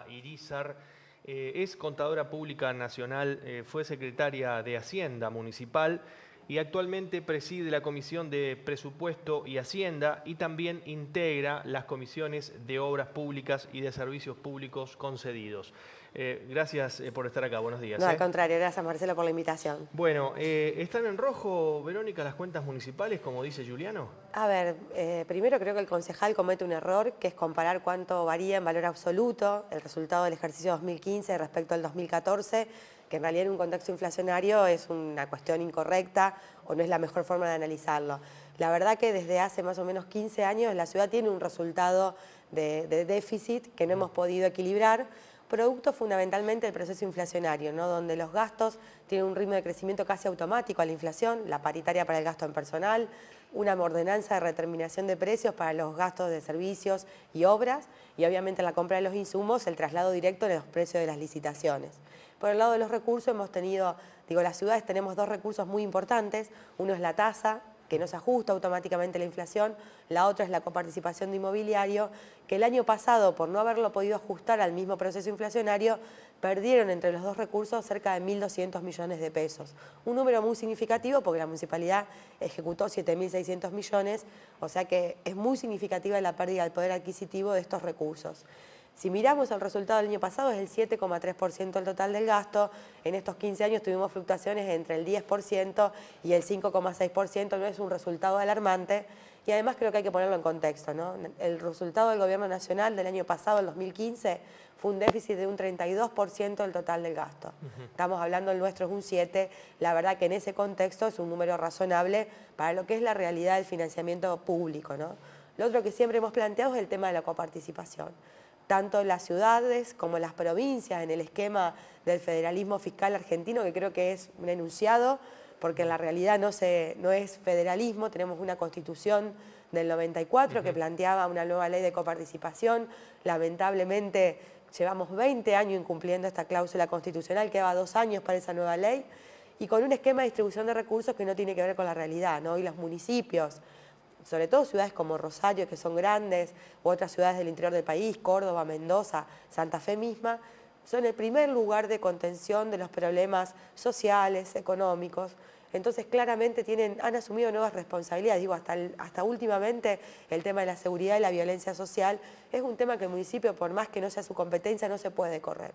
Irizar es contadora pública nacional, fue secretaria de Hacienda Municipal y actualmente preside la Comisión de Presupuesto y Hacienda y también integra las comisiones de Obras Públicas y de Servicios Públicos concedidos. Gracias por estar acá, buenos días. No, al contrario, gracias Marcelo por la invitación. Bueno, ¿están en rojo, Verónica, las cuentas municipales, como dice Juliano? A ver, primero creo que el concejal comete un error, que es comparar cuánto varía en valor absoluto el resultado del ejercicio 2015 respecto al 2014, que en realidad en un contexto inflacionario es una cuestión incorrecta o no es la mejor forma de analizarlo. La verdad que desde hace más o menos 15 años la ciudad tiene un resultado de déficit que no hemos podido equilibrar, producto fundamentalmente del proceso inflacionario, ¿no? Donde los gastos tienen un ritmo de crecimiento casi automático a la inflación, la paritaria para el gasto en personal, una ordenanza de redeterminación de precios para los gastos de servicios y obras, y obviamente en la compra de los insumos el traslado directo de los precios de las licitaciones. Por el lado de los recursos hemos tenido, las ciudades tenemos dos recursos muy importantes, uno es la tasa, que no se ajusta automáticamente a la inflación, la otra es la coparticipación de inmobiliario, que el año pasado, por no haberlo podido ajustar al mismo proceso inflacionario, perdieron entre los dos recursos cerca de 1.200 millones de pesos. Un número muy significativo porque la municipalidad ejecutó 7.600 millones, o sea que es muy significativa la pérdida del poder adquisitivo de estos recursos. Si miramos el resultado del año pasado, es el 7,3% del total del gasto. En estos 15 años tuvimos fluctuaciones entre el 10% y el 5,6%. No es un resultado alarmante. Y además creo que hay que ponerlo en contexto, ¿no? El resultado del gobierno nacional del año pasado, el 2015, fue un déficit de un 32% del total del gasto. Estamos hablando, el nuestro es un 7%. La verdad que en ese contexto es un número razonable para lo que es la realidad del financiamiento público, ¿no? Lo otro que siempre hemos planteado es el tema de la coparticipación. Tanto las ciudades como las provincias en el esquema del federalismo fiscal argentino, que creo que es un enunciado, porque en la realidad no es federalismo, tenemos una constitución del 94 que planteaba una nueva ley de coparticipación, lamentablemente llevamos 20 años incumpliendo esta cláusula constitucional, queda 2 años para esa nueva ley, y con un esquema de distribución de recursos que no tiene que ver con la realidad, ¿no? Y los municipios, sobre todo ciudades como Rosario, que son grandes, u otras ciudades del interior del país, Córdoba, Mendoza, Santa Fe misma, son el primer lugar de contención de los problemas sociales, económicos. Entonces, claramente han asumido nuevas responsabilidades. Hasta últimamente el tema de la seguridad y la violencia social es un tema que el municipio, por más que no sea su competencia, no se puede correr.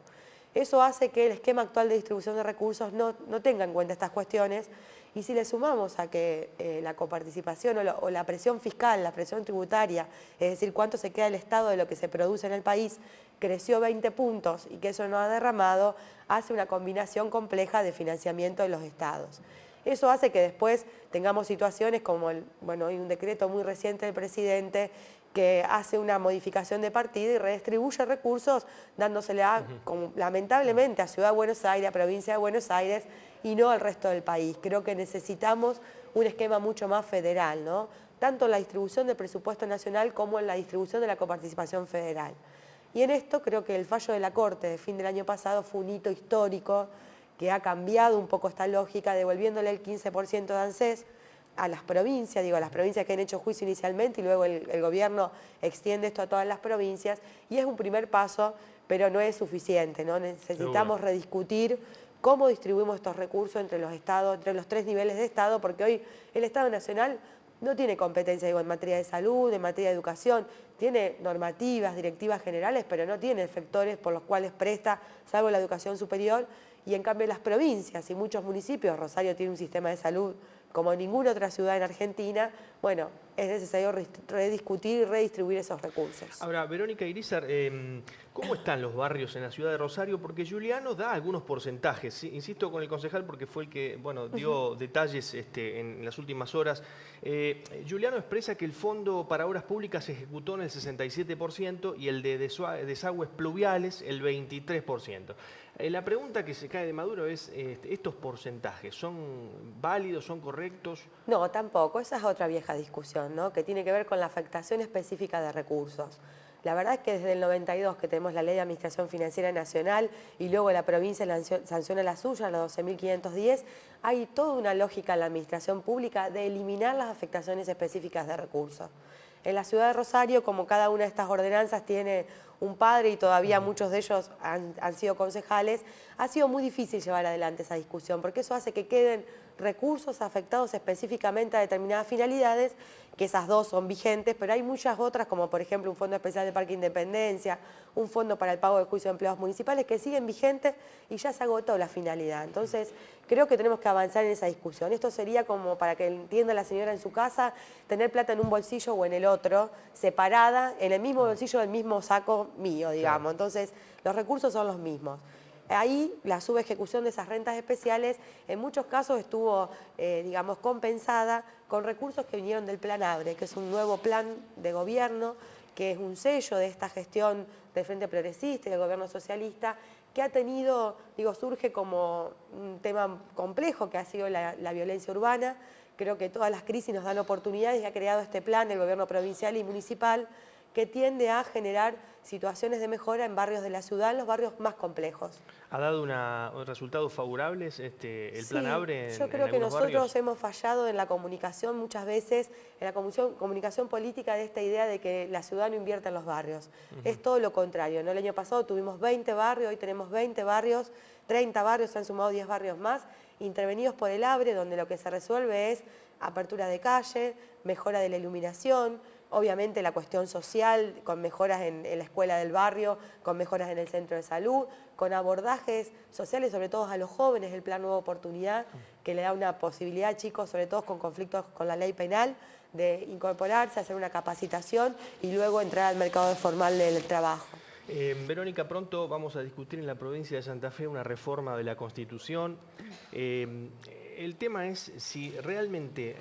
Eso hace que el esquema actual de distribución de recursos no tenga en cuenta estas cuestiones, y si le sumamos a que la coparticipación o la presión fiscal, la presión tributaria, es decir, cuánto se queda el Estado de lo que se produce en el país, creció 20 puntos y que eso no ha derramado, hace una combinación compleja de financiamiento de los estados. Eso hace que después tengamos situaciones como, hay un decreto muy reciente del presidente que hace una modificación de partida y redistribuye recursos dándosele lamentablemente a Ciudad de Buenos Aires, a Provincia de Buenos Aires y no al resto del país. Creo que necesitamos un esquema mucho más federal, ¿no? Tanto en la distribución del presupuesto nacional como en la distribución de la coparticipación federal. Y en esto creo que el fallo de la Corte de fin del año pasado fue un hito histórico que ha cambiado un poco esta lógica, devolviéndole el 15% de ANSES a las provincias, a las provincias que han hecho juicio inicialmente y luego el gobierno extiende esto a todas las provincias, y es un primer paso, pero no es suficiente, ¿no? Necesitamos rediscutir cómo distribuimos estos recursos entre los estados, entre los 3 niveles de Estado, porque hoy el Estado Nacional no tiene competencia en materia de salud, en materia de educación, tiene normativas, directivas generales, pero no tiene efectores por los cuales presta, salvo la educación superior, y en cambio las provincias y muchos municipios, Rosario tiene un sistema de salud como ninguna otra ciudad en Argentina, es necesario rediscutir y redistribuir esos recursos. Ahora, Verónica Irizar, ¿cómo están los barrios en la ciudad de Rosario? Porque Juliano da algunos porcentajes, ¿sí? Insisto con el concejal porque fue el que dio detalles en las últimas horas. Juliano expresa que el fondo para obras públicas se ejecutó en el 67% y el de desagües pluviales el 23%. La pregunta que se cae de Maduro es, ¿estos porcentajes son válidos, son correctos? No, tampoco. Esa es otra vieja discusión, ¿no? Que tiene que ver con la afectación específica de recursos. La verdad es que desde el 92 que tenemos la Ley de Administración Financiera Nacional y luego la provincia sanciona la suya, la 12.510, hay toda una lógica en la administración pública de eliminar las afectaciones específicas de recursos. En la ciudad de Rosario, como cada una de estas ordenanzas tiene un padre y todavía muchos de ellos han sido concejales, ha sido muy difícil llevar adelante esa discusión, porque eso hace que queden recursos afectados específicamente a determinadas finalidades, que esas dos son vigentes, pero hay muchas otras, como por ejemplo un fondo especial de Parque Independencia, un fondo para el pago de juicio de empleados municipales, que siguen vigentes y ya se agotó la finalidad. Entonces, creo que tenemos que avanzar en esa discusión. Esto sería como, para que entienda la señora en su casa, tener plata en un bolsillo o en el otro, separada, en el mismo bolsillo del mismo saco mío, digamos. Entonces, los recursos son los mismos. Ahí la subejecución de esas rentas especiales en muchos casos estuvo, digamos, compensada con recursos que vinieron del Plan ABRE, que es un nuevo plan de gobierno, que es un sello de esta gestión del Frente Progresista y del gobierno socialista, que ha tenido, digo, surge como un tema complejo que ha sido la violencia urbana. Creo que todas las crisis nos dan oportunidades y ha creado este plan del gobierno provincial y municipal que tiende a generar situaciones de mejora en barrios de la ciudad, en los barrios más complejos. ¿Ha dado resultados favorables el Plan ABRE yo creo en que algunos nosotros barrios? hemos fallado en la comunicación muchas veces, en la comunicación política de esta idea de que la ciudad no invierte en los barrios. Es todo lo contrario, ¿no? El año pasado tuvimos 20 barrios, hoy tenemos 20 barrios, 30 barrios, se han sumado 10 barrios más, intervenidos por el ABRE, donde lo que se resuelve es apertura de calle, mejora de la iluminación, obviamente la cuestión social, con mejoras en la escuela del barrio, con mejoras en el centro de salud, con abordajes sociales, sobre todo a los jóvenes, el Plan Nueva Oportunidad, que le da una posibilidad a chicos, sobre todo con conflictos con la ley penal, de incorporarse, hacer una capacitación y luego entrar al mercado formal del trabajo. Verónica, pronto vamos a discutir en la provincia de Santa Fe una reforma de la Constitución. El tema es si realmente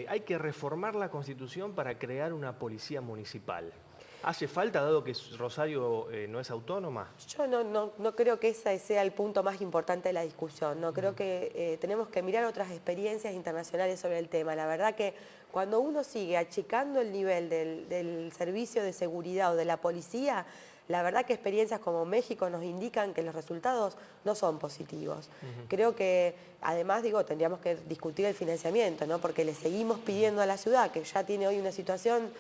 hay que reformar la Constitución para crear una policía municipal. ¿Hace falta, dado que Rosario no es autónoma? Yo no creo que ese sea el punto más importante de la discusión. No creo que tenemos que mirar otras experiencias internacionales sobre el tema. La verdad que cuando uno sigue achicando el nivel del servicio de seguridad o de la policía, la verdad que experiencias como México nos indican que los resultados no son positivos. Creo que, además, tendríamos que discutir el financiamiento, ¿no? Porque le seguimos pidiendo a la ciudad, que ya tiene hoy una situación,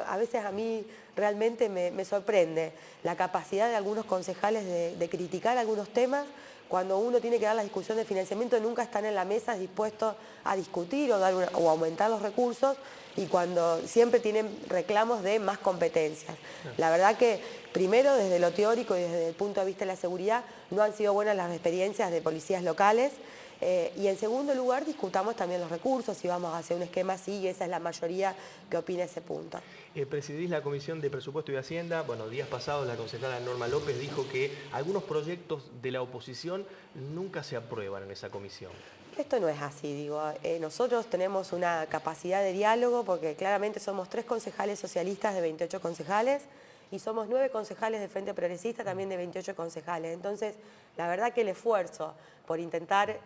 a veces a mí realmente me sorprende la capacidad de algunos concejales de criticar algunos temas. Cuando uno tiene que dar la discusión de financiamiento, nunca están en la mesa dispuestos a discutir o aumentar los recursos, y cuando siempre tienen reclamos de más competencias. La verdad que, primero, desde lo teórico y desde el punto de vista de la seguridad, no han sido buenas las experiencias de policías locales. Y en segundo lugar, discutamos también los recursos, si vamos a hacer un esquema así, y esa es la mayoría que opina ese punto. Presidís la Comisión de Presupuesto y Hacienda. Bueno, días pasados la concejala Norma López dijo que algunos proyectos de la oposición nunca se aprueban en esa comisión. Esto no es así, nosotros tenemos una capacidad de diálogo porque claramente somos 3 concejales socialistas de 28 concejales y somos 9 concejales de Frente Progresista también de 28 concejales. Entonces, la verdad que el esfuerzo por intentar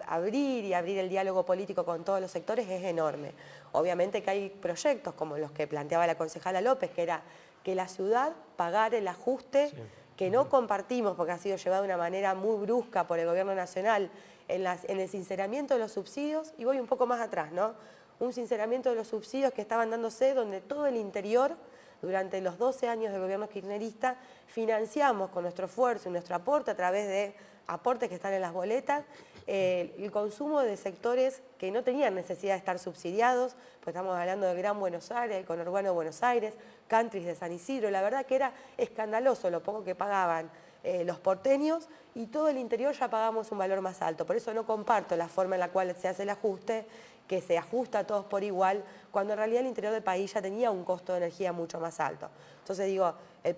abrir el diálogo político con todos los sectores es enorme. Obviamente que hay proyectos como los que planteaba la concejala López, que era que la ciudad pagara el ajuste, sí, que no compartimos porque ha sido llevado de una manera muy brusca por el gobierno nacional en el sinceramiento de los subsidios, y voy un poco más atrás, ¿no? Un sinceramiento de los subsidios que estaban dándose donde todo el interior, durante los 12 años del gobierno kirchnerista, financiamos con nuestro esfuerzo y nuestro aporte a través de aportes que están en las boletas, el consumo de sectores que no tenían necesidad de estar subsidiados, pues estamos hablando del Gran Buenos Aires, el conurbano de Buenos Aires, countries de San Isidro. La verdad que era escandaloso lo poco que pagaban los porteños, y todo el interior ya pagamos un valor más alto. Por eso no comparto la forma en la cual se hace el ajuste, que se ajusta a todos por igual, cuando en realidad el interior del país ya tenía un costo de energía mucho más alto. Entonces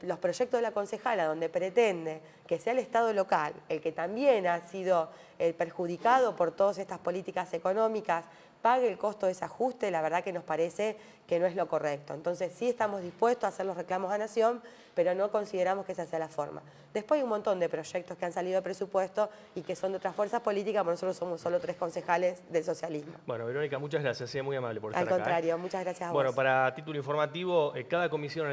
los proyectos de la concejala, donde pretende que sea el Estado local el que también ha sido perjudicado por todas estas políticas económicas, pague el costo de ese ajuste, la verdad que nos parece que no es lo correcto. Entonces sí estamos dispuestos a hacer los reclamos a Nación, pero no consideramos que esa sea la forma. Después hay un montón de proyectos que han salido de presupuesto y que son de otras fuerzas políticas, pero nosotros somos solo 3 concejales del socialismo. Bueno, Verónica, muchas gracias, muy amable por estar acá. Al contrario, muchas gracias a vos. Bueno, para título informativo, cada comisión